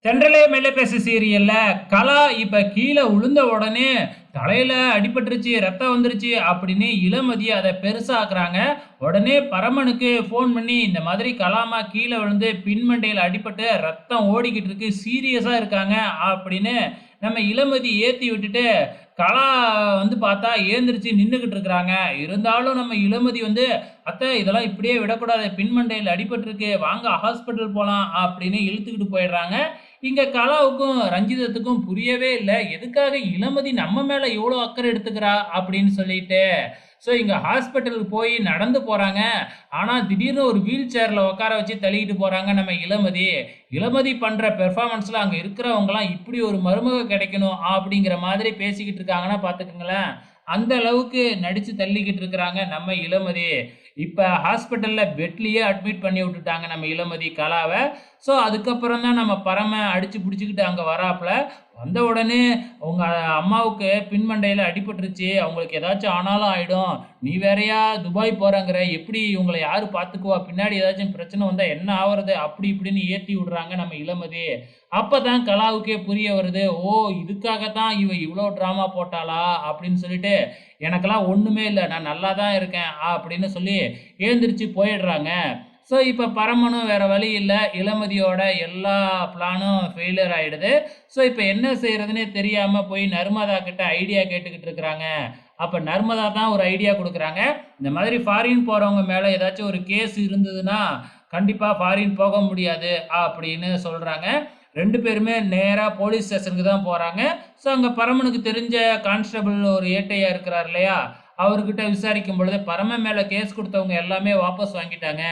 தென்றலே மெல்ல பேசு சீரியல்ல கலா இப்ப கீழ விழுந்த உடனே தலையில அடிபட்டுருச்சு, ரத்தம் வந்துருச்சு அப்படின்னு இளமதி அத பெருசாக்குறாங்க. உடனே பரமனுக்கு ஃபோன் பண்ணி, இந்த மாதிரி கலாமா கீழ விழுந்து பின்மண்டையில அடிபட்டு ரத்தம் ஓடிக்கிட்டு இருக்கு. சீரியஸா இருக்காங்க அப்படின்னு நம்ம இளமதி ஏத்தி விட்டுட்டு, கலா வந்து பார்த்தா ஏந்திரிச்சு நின்னுகிட்டு இருக்கிறாங்க. இருந்தாலும் நம்ம இளமதி வந்து, "அத்தை இதெல்லாம் இப்படியே விடக்கூடாது. பின்மண்டையில அடிபட்டுருக்கு. வாங்க ஹாஸ்பிட்டல் போலாம்" அப்படின்னு இழுத்துக்கிட்டு போயிடுறாங்க. இங்க கலாவுக்கும், ரஞ்சிதத்துக்கும் புரியவே இல்ல. எதுக்காக இளமதி நம்ம மேல இவ்ளோ அக்கறை எடுத்துக்கிறா? அப்படின்னு சொல்லிட்டு. இங்க ஹாஸ்பிட்டலுக்கு போய் நடந்து போறாங்க. ஆனா, திடீர்னு ஒரு வீல் சேர்ல உட்கார வச்சு தள்ளிக்கிட்டு போறாங்க நம்ம இளமதி. இளமதி பண்ற பெர்ஃபார்மன்ஸ்ல அங்க இருக்கிறவங்கலாம், "இப்படி ஒரு மருமக கிடைக்கணும்" அப்படிங்கிற மாதிரி பேசிக்கிட்டு இருக்காங்கன்னா பார்த்துக்கங்களேன். அந்த அளவுக்கு நடிச்சு தள்ளிக்கிட்டு இருக்கிறாங்க நம்ம இளமதி. இப்ப ஹாஸ்பிட்டல்ல பெட்லயே அட்மிட் பண்ணி விட்டுட்டாங்க நம்ம இளமதி கலாவ. அதுக்கப்புறம் தான் நம்ம பரம அடிச்சு புடிச்சுக்கிட்டு அங்க வராப்புல. வந்த உடனே, "உங்க அம்மாவுக்கு பின்மண்டையில அடிபட்டுருச்சு. அவங்களுக்கு ஏதாச்சும் ஆனாலும் ஆயிடும். நீ வேறயா துபாய் போறேங்கிற. எப்படி இவங்கள யாரு பார்த்துக்குவா? பின்னாடி ஏதாச்சும் பிரச்சனை வந்தா என்ன ஆவறது?" அப்படி இப்படின்னு ஏத்தி விடுறாங்க நம்ம இளமதி. அப்பதான் கலாவுக்கே புரிய வருது. "ஓ! இதுக்காக தான் இவ இவ்ளோ டிராமா போட்டாளா?" அப்படின்னு சொல்லிட்டு, "எனக்கெல்லாம் ஒண்ணுமே இல்ல. நான் நல்லா தான் இருக்கேன்." அப்படின்னு சொல்லி எழுந்திரிச்சு போயிடுறாங்க. இப்ப பரமனும் வேற வழி இல்ல. இளமதியோட எல்லா பிளானும் ஃபெயிலியர் ஆயிடுது. இப்ப என்ன செய்றதுன்னே தெரியாம போய் நர்மதா கிட்ட ஐடியா கேட்டுக்கிட்டு இருக்கிறாங்க. அப்ப நர்மதா தான் ஒரு ஐடியா குடுக்குறாங்க. இந்த மாதிரி ஃபாரின் போறவங்க மேல ஏதாச்சும் ஒரு கேஸ் இருந்ததுன்னா, கண்டிப்பா ஃபாரின் போக முடியாது அப்படின்னு சொல்றாங்க. 2 பேருமே நேரா போலீஸ் ஸ்டேஷனுக்கு தான் போறாங்க. அங்க பரமனுக்கு தெரிஞ்ச கான்ஸ்டபிள் ஒரு ஏட்டையா இருக்கிறார் இல்லையா? அவர்கிட்ட விசாரிக்கும் பொழுது, "பரமன் மேல கேஸ் குடுத்தவங்க எல்லாமே வாபஸ் வாங்கிட்டாங்க.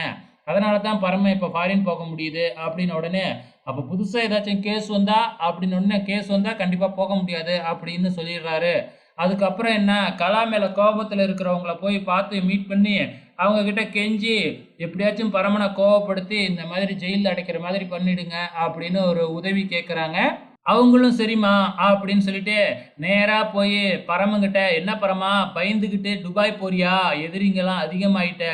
அதனால தான் பரம இப்ப ஃபாரின் போக முடியுது" அப்படின்னு உடனே, "அப்ப புதுசா ஏதாச்சும் கேஸ் வந்தா" அப்படின்னு உடனே, "கேஸ் வந்தா கண்டிப்பா போக முடியாது" அப்படின்னு சொல்லிடுறாரு. அதுக்கப்புறம் என்ன, கலா மேல கோபத்துல இருக்கிறவங்கள போய் பார்த்து மீட் பண்ணி, அவங்க கிட்ட கெஞ்சி, எப்படியாச்சும் பரமன கோவப்படுத்தி, இந்த மாதிரி ஜெயில்ல அடைக்கிற மாதிரி பண்ணிடுங்க அப்படின்னு ஒரு உதவி கேட்கறாங்க. அவங்களும் சரிம்மா அப்படின்னு சொல்லிட்டு, நேரா போயி பரமன்கிட்ட, "என்ன பரமா பயந்துகிட்டு துபாய் போறியா? எதிரிங்கலாம் அதிகமாயிட்ட.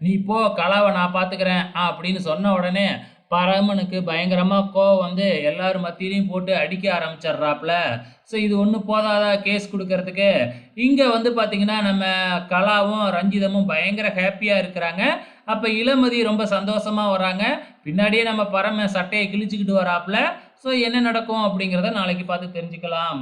நீ போ கலாவ நான் பார்த்துக்கிறேன்" அப்படின்னு சொன்ன உடனே, பரமனுக்கு பயங்கரமா கோவம் வந்து எல்லார் மத்தியிலயும் போட்டு அடிக்க ஆரம்பிச்சர்றாப்ல. இது ஒண்ணும் போதாதா கேஸ் குடுக்கறதுக்கு. இங்க வந்து பார்த்தீங்கன்னா, நம்ம கலாவும், ரஞ்சிதமும் பயங்கர ஹேப்பியா இருக்கிறாங்க. அப்ப இளமதி ரொம்ப சந்தோஷமா வராங்க. பின்னாடியே நம்ம பரமன் சட்டைய கிழிச்சுக்கிட்டு வராப்ல. என்ன நடக்கும் அப்படிங்கிறத நாளைக்கு பார்த்து தெரிஞ்சுக்கலாம்.